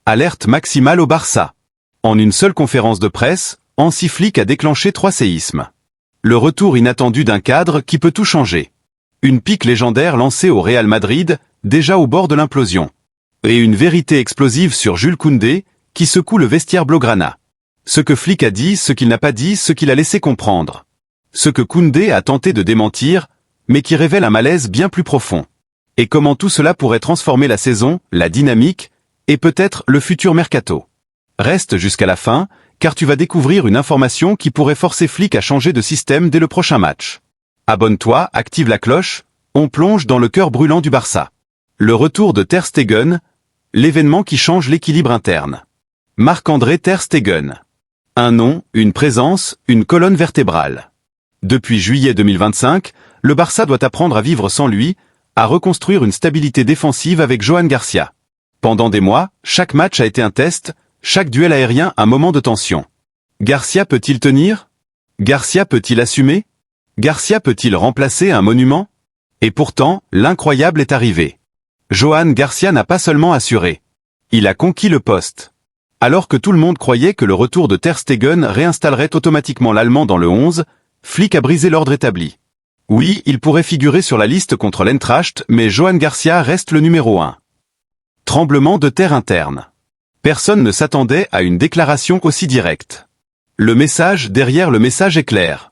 Alerte maximale au Barça. En une seule conférence de presse, Hansi Flick a déclenché 3 séismes. Le retour inattendu d'un cadre qui peut tout changer. Une pique légendaire lancée au Real Madrid, déjà au bord de l'implosion. Et une vérité explosive sur Jules Koundé, qui secoue le vestiaire blaugrana. Ce que Flick a dit, ce qu'il n'a pas dit, ce qu'il a laissé comprendre. Ce que Koundé a tenté de démentir, mais qui révèle un malaise bien plus profond. Et comment tout cela pourrait transformer la saison, la dynamique, et peut-être le futur mercato. Reste jusqu'à la fin, car tu vas découvrir une information qui pourrait forcer Flick à changer de système dès le prochain match. Abonne-toi, active la cloche, on plonge dans le cœur brûlant du Barça. Le retour de Ter Stegen, l'événement qui change l'équilibre interne. Marc-André Ter Stegen. Un nom, une présence, une colonne vertébrale. Depuis juillet 2025, le Barça doit apprendre à vivre sans lui, à reconstruire une stabilité défensive avec Johan Garcia. Pendant des mois, chaque match a été un test, chaque duel aérien un moment de tension. Garcia peut-il tenir? Garcia peut-il assumer? Garcia peut-il remplacer un monument? Et pourtant, l'incroyable est arrivé. Johan Garcia n'a pas seulement assuré. Il a conquis le poste. Alors que tout le monde croyait que le retour de Ter Stegen réinstallerait automatiquement l'Allemand dans le 11, Flick a brisé l'ordre établi. Oui, il pourrait figurer sur la liste contre l'Eintracht, mais Johan Garcia reste le numéro 1. Tremblement de terre interne. Personne ne s'attendait à une déclaration aussi directe. Le message derrière le message est clair.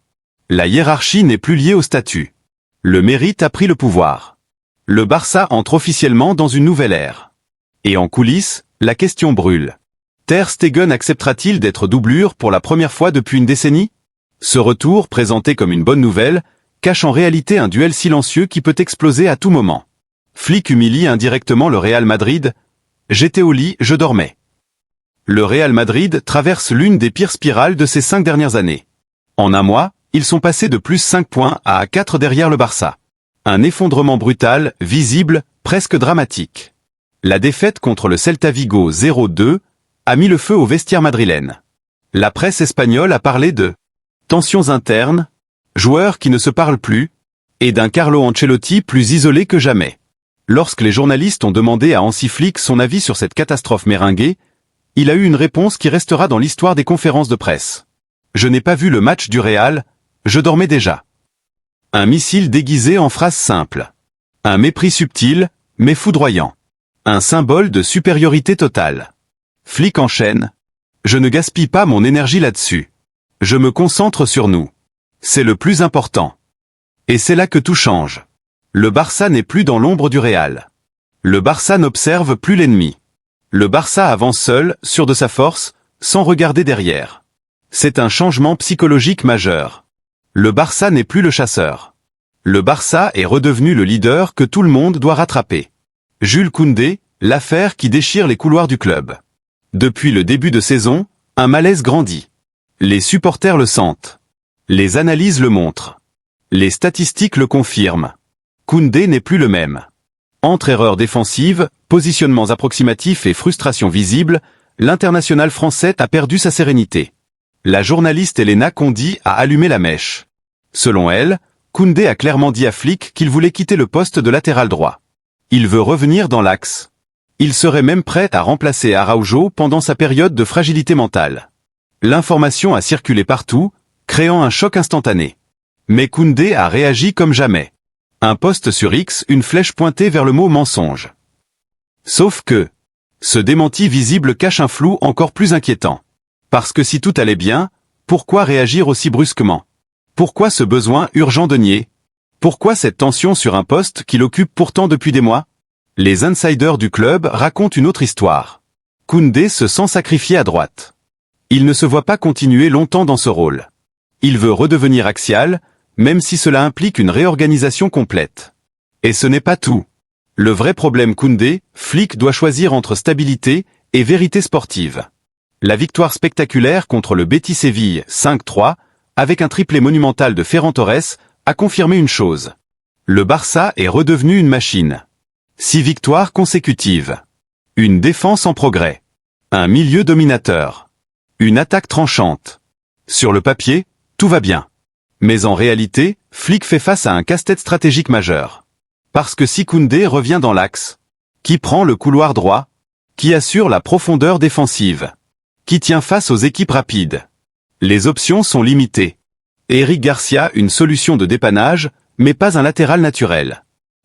La hiérarchie n'est plus liée au statut. Le mérite a pris le pouvoir. Le Barça entre officiellement dans une nouvelle ère. Et en coulisses, la question brûle. Ter Stegen acceptera-t-il d'être doublure pour la première fois depuis une décennie? Ce retour, présenté comme une bonne nouvelle, cache en réalité un duel silencieux qui peut exploser à tout moment. Flick humilie indirectement le Real Madrid. J'étais au lit, je dormais. Le Real Madrid traverse l'une des pires spirales de ces 5 dernières années. En un mois, ils sont passés de plus 5 points à 4 derrière le Barça. Un effondrement brutal, visible, presque dramatique. La défaite contre le Celta Vigo 0-2 a mis le feu au vestiaire madrilène. La presse espagnole a parlé de tensions internes, joueurs qui ne se parlent plus, et d'un Carlo Ancelotti plus isolé que jamais. Lorsque les journalistes ont demandé à Hansi Flick son avis sur cette catastrophe méringuée, il a eu une réponse qui restera dans l'histoire des conférences de presse. Je n'ai pas vu le match du Real, je dormais déjà. Un missile déguisé en phrase simple. Un mépris subtil, mais foudroyant. Un symbole de supériorité totale. Flick enchaîne. Je ne gaspille pas mon énergie là-dessus. Je me concentre sur nous. C'est le plus important. Et c'est là que tout change. Le Barça n'est plus dans l'ombre du Real. Le Barça n'observe plus l'ennemi. Le Barça avance seul, sûr de sa force, sans regarder derrière. C'est un changement psychologique majeur. Le Barça n'est plus le chasseur. Le Barça est redevenu le leader que tout le monde doit rattraper. Jules Koundé, l'affaire qui déchire les couloirs du club. Depuis le début de saison, un malaise grandit. Les supporters le sentent. Les analyses le montrent. Les statistiques le confirment. Koundé n'est plus le même. Entre erreurs défensives, positionnements approximatifs et frustrations visibles, l'international français a perdu sa sérénité. La journaliste Elena Condi a allumé la mèche. Selon elle, Koundé a clairement dit à Flick qu'il voulait quitter le poste de latéral droit. Il veut revenir dans l'axe. Il serait même prêt à remplacer Araujo pendant sa période de fragilité mentale. L'information a circulé partout, créant un choc instantané. Mais Koundé a réagi comme jamais. Un post sur X, une flèche pointée vers le mot mensonge. Sauf que, ce démenti visible cache un flou encore plus inquiétant. Parce que si tout allait bien, pourquoi réagir aussi brusquement? Pourquoi ce besoin urgent de nier? Pourquoi cette tension sur un poste qu'il occupe pourtant depuis des mois? Les insiders du club racontent une autre histoire. Koundé se sent sacrifié à droite. Il ne se voit pas continuer longtemps dans ce rôle. Il veut redevenir axial, même si cela implique une réorganisation complète. Et ce n'est pas tout. Le vrai problème Koundé, Flick doit choisir entre stabilité et vérité sportive. La victoire spectaculaire contre le Betis Séville 5-3, avec un triplé monumental de Ferran Torres, a confirmé une chose. Le Barça est redevenu une machine. 6 victoires consécutives. Une défense en progrès. Un milieu dominateur. Une attaque tranchante. Sur le papier, tout va bien. Mais en réalité, Flick fait face à un casse-tête stratégique majeur. Parce que si Koundé revient dans l'axe, qui prend le couloir droit? Qui assure la profondeur défensive? Qui tient face aux équipes rapides? Les options sont limitées. Eric Garcia, une solution de dépannage, mais pas un latéral naturel.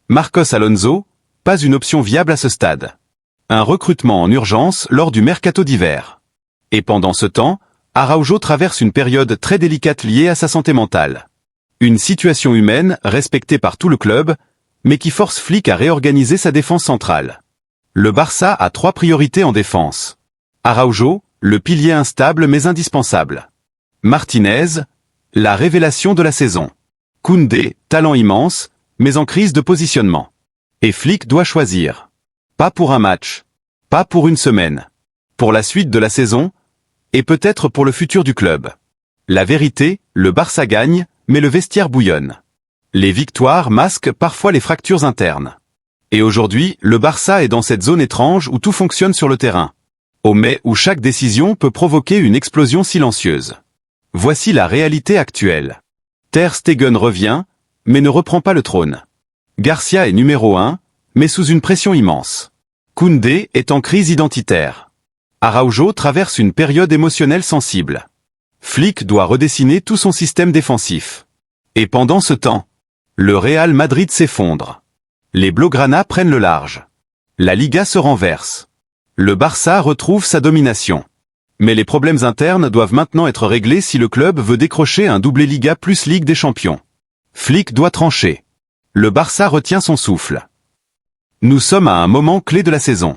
Marcos Alonso, pas une option viable à ce stade. Un recrutement en urgence lors du mercato d'hiver. Et pendant ce temps, Araujo traverse une période très délicate liée à sa santé mentale. Une situation humaine respectée par tout le club, mais qui force Flick à réorganiser sa défense centrale. Le Barça a 3 priorités en défense. Araujo, le pilier instable mais indispensable. Martinez, la révélation de la saison. Koundé, talent immense, mais en crise de positionnement. Et Flick doit choisir. Pas pour un match. Pas pour une semaine. Pour la suite de la saison, et peut-être pour le futur du club. La vérité, le Barça gagne, mais le vestiaire bouillonne. Les victoires masquent parfois les fractures internes. Et aujourd'hui, le Barça est dans cette zone étrange où tout fonctionne sur le terrain. Mais où chaque décision peut provoquer une explosion silencieuse. Voici la réalité actuelle. Ter Stegen revient, mais ne reprend pas le trône. Garcia est numéro 1, mais sous une pression immense. Koundé est en crise identitaire. Araujo traverse une période émotionnelle sensible. Flick doit redessiner tout son système défensif. Et pendant ce temps, le Real Madrid s'effondre. Les Blaugrana prennent le large. La Liga se renverse. Le Barça retrouve sa domination. Mais les problèmes internes doivent maintenant être réglés si le club veut décrocher un doublé Liga plus Ligue des Champions. Flick doit trancher. Le Barça retient son souffle. Nous sommes à un moment clé de la saison.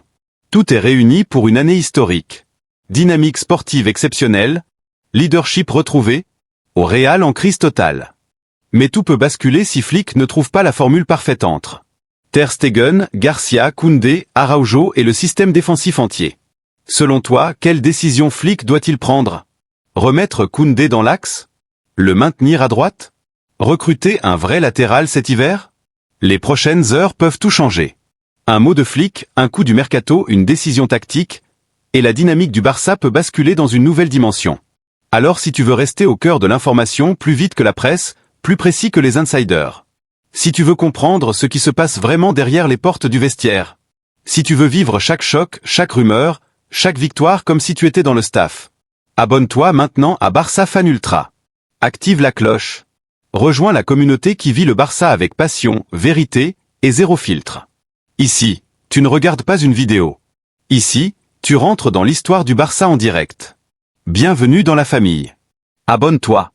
Tout est réuni pour une année historique. Dynamique sportive exceptionnelle, leadership retrouvé, au Real en crise totale. Mais tout peut basculer si Flick ne trouve pas la formule parfaite entre Ter Stegen, Garcia, Koundé, Araujo et le système défensif entier. Selon toi, quelle décision Flick doit-il prendre? Remettre Koundé dans l'axe? Le maintenir à droite? Recruter un vrai latéral cet hiver? Les prochaines heures peuvent tout changer. Un mot de Flick, un coup du mercato, une décision tactique, et la dynamique du Barça peut basculer dans une nouvelle dimension. Alors si tu veux rester au cœur de l'information plus vite que la presse, plus précis que les insiders. Si tu veux comprendre ce qui se passe vraiment derrière les portes du vestiaire. Si tu veux vivre chaque choc, chaque rumeur, chaque victoire comme si tu étais dans le staff. Abonne-toi maintenant à Barça Fan Ultra. Active la cloche. Rejoins la communauté qui vit le Barça avec passion, vérité et zéro filtre. Ici, tu ne regardes pas une vidéo. Ici, tu rentres dans l'histoire du Barça en direct. Bienvenue dans la famille. Abonne-toi.